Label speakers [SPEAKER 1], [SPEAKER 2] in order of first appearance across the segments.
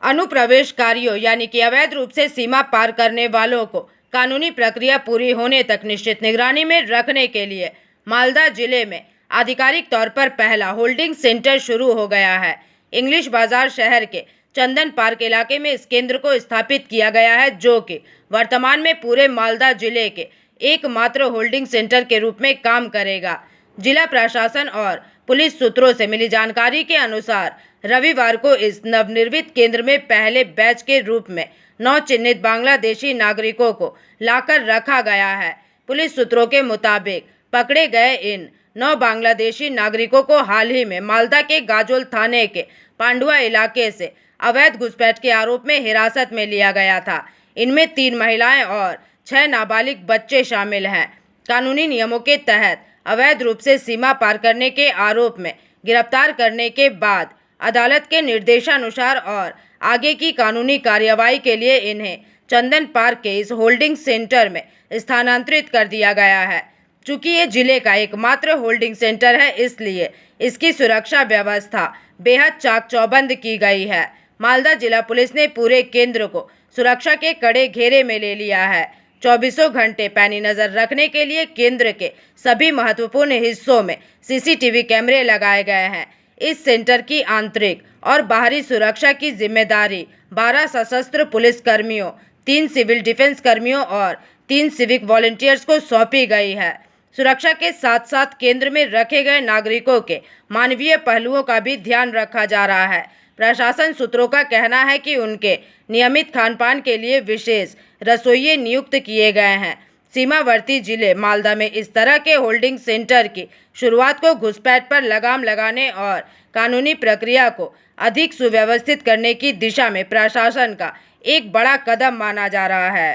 [SPEAKER 1] अनुप्रवेशकारियों यानी कि अवैध रूप से सीमा पार करने वालों को कानूनी प्रक्रिया पूरी होने तक निश्चित निगरानी में रखने के लिए मालदा जिले में आधिकारिक तौर पर पहला होल्डिंग सेंटर शुरू हो गया है। इंग्लिश बाजार शहर के चंदन पार्क इलाके में इस केंद्र को स्थापित किया गया है, जो कि वर्तमान में पूरे मालदा जिले के एकमात्र होल्डिंग सेंटर के रूप में काम करेगा। जिला प्रशासन और पुलिस सूत्रों से मिली जानकारी के अनुसार रविवार को इस नवनिर्मित केंद्र में पहले बैच के रूप में 9 चिन्हित बांग्लादेशी नागरिकों को लाकर रखा गया है। पुलिस सूत्रों के मुताबिक पकड़े गए इन 9 बांग्लादेशी नागरिकों को हाल ही में मालदा के गाजोल थाने के पांडुआ इलाके से अवैध घुसपैठ के आरोप में हिरासत में लिया गया था। इनमें 3 महिलाएं और 6 नाबालिग बच्चे शामिल हैं। कानूनी नियमों के तहत अवैध रूप से सीमा पार करने के आरोप में गिरफ्तार करने के बाद अदालत के निर्देशानुसार और आगे की कानूनी कार्यवाही के लिए इन्हें चंदन पार्क के इस होल्डिंग सेंटर में स्थानांतरित कर दिया गया है। चूँकि ये जिले का एकमात्र होल्डिंग सेंटर है, इसलिए इसकी सुरक्षा व्यवस्था बेहद चाक चौबंद की गई है। मालदा जिला पुलिस ने पूरे केंद्र को सुरक्षा के कड़े घेरे में ले लिया है। 24 घंटे पैनी नजर रखने के लिए केंद्र के सभी महत्वपूर्ण हिस्सों में सीसीटीवी कैमरे लगाए गए हैं। इस सेंटर की आंतरिक और बाहरी सुरक्षा की जिम्मेदारी 12 सशस्त्र पुलिस कर्मियों, 3 सिविल डिफेंस कर्मियों और 3 सिविक वॉलंटियर्स को सौंपी गई है। सुरक्षा के साथ साथ केंद्र में रखे गए नागरिकों के मानवीय पहलुओं का भी ध्यान रखा जा रहा है। प्रशासन सूत्रों का कहना है कि उनके नियमित खानपान के लिए विशेष रसोइये नियुक्त किए गए हैं। सीमावर्ती जिले मालदा में इस तरह के होल्डिंग सेंटर की शुरुआत को घुसपैठ पर लगाम लगाने और कानूनी प्रक्रिया को अधिक सुव्यवस्थित करने की दिशा में प्रशासन का एक बड़ा कदम माना जा रहा है।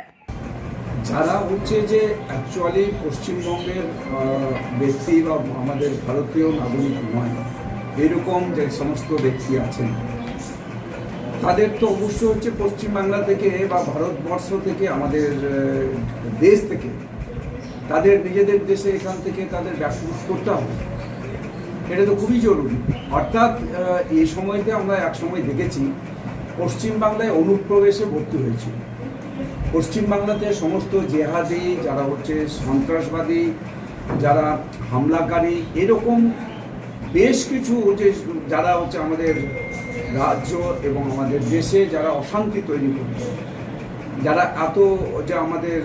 [SPEAKER 2] যারা হচ্ছে যে অ্যাকচুয়ালি পশ্চিমবঙ্গের ব্যক্তি বা আমাদের ভারতীয় নাগরিক নয় এরকম যে সমস্ত ব্যক্তি আছেন তাদের তো অবশ্যই হচ্ছে পশ্চিমবাংলা থেকে বা ভারতবর্ষ থেকে আমাদের দেশ থেকে তাদের নিজেদের দেশে এখান থেকে তাদের ব্যবসা করতে হবে। এটা তো খুবই জরুরি। অর্থাৎ এই সময়তে আমরা এক সময় দেখেছি পশ্চিমবাংলায় অনুপ্রবেশে ভর্তি হয়েছিল। পশ্চিমবাংলাতে সমস্ত জেহাদি যারা হচ্ছে সন্ত্রাসবাদী, যারা হামলাকারী, এরকম বেশ কিছু যে যারা হচ্ছে আমাদের রাজ্য এবং আমাদের দেশে যারা অশান্তি তৈরি করছে, যারা এত যে আমাদের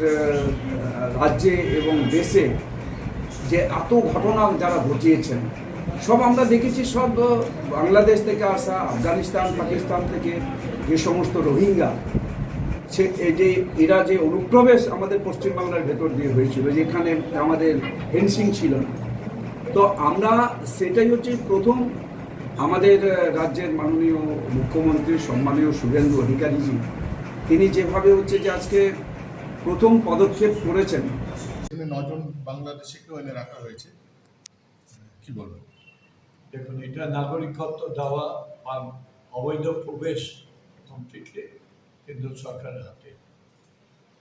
[SPEAKER 2] রাজ্যে এবং দেশে যে এত ঘটনা যারা ঘটিয়েছেন সব আমরা দেখেছি। সব বাংলাদেশ থেকে আসা, আফগানিস্তান, পাকিস্তান থেকে যে সমস্ত রোহিঙ্গা যে এরা যে অনুপ্রবেশ আমাদের পশ্চিমবাংলার ভেতর দিয়ে হয়েছিল, যেখানে আমাদের ফেন্সিং ছিল না, তো আমরা সেটাই হচ্ছে প্রথম আমাদের রাজ্যের মাননীয় মুখ্যমন্ত্রী সম্মানীয় শুভেন্দু অধিকারীজি তিনি যেভাবে হচ্ছে যে আজকে প্রথম পদক্ষেপ করেছেন।
[SPEAKER 3] 9 জন বাংলাদেশিকেও এনে রাখা হয়েছে, কি বলবেন?
[SPEAKER 4] দেখুন, এটা নাগরিকত্ব দেওয়া বা অবৈধ প্রবেশ কমপ্লিটলি কেন্দ্র সরকারের হাতে।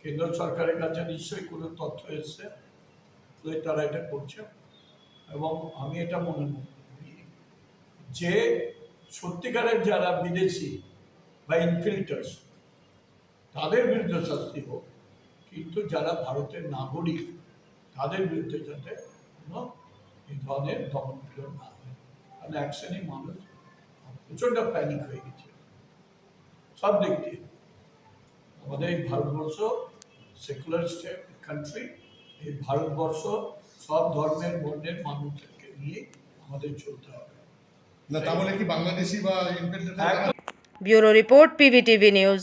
[SPEAKER 4] কেন্দ্র সরকারের কাছে নিশ্চয়ই কোনো তথ্য এসছে, তারা এটা করছে। এবং আমি এটা মনে করি যে সত্যিকারের যারা বিদেশি বা ইনফিল্টার্স তাদের বিরুদ্ধে শাস্তি হোক, কিন্তু যারা ভারতের নাগরিক তাদের বিরুদ্ধে যাতে কোনো এই ধরনের দমনপীড়ন না হয়। কারণ অ্যাকশনই মানুষ প্রচণ্ড প্যানিক হয়ে গেছে সব দিক দিয়ে। আমাদের এই ভারতবর্ষ সেকুলার স্টেট কান্ট্রি, এই ভারতবর্ষ সব ধর্মের বর্ণের মানুষদেরকে নিয়ে আমাদের চলতে হবে।
[SPEAKER 3] না তাহলে কি বাংলাদেশি বা
[SPEAKER 1] ব্যুরো রিপোর্ট, PVTV নিউজ।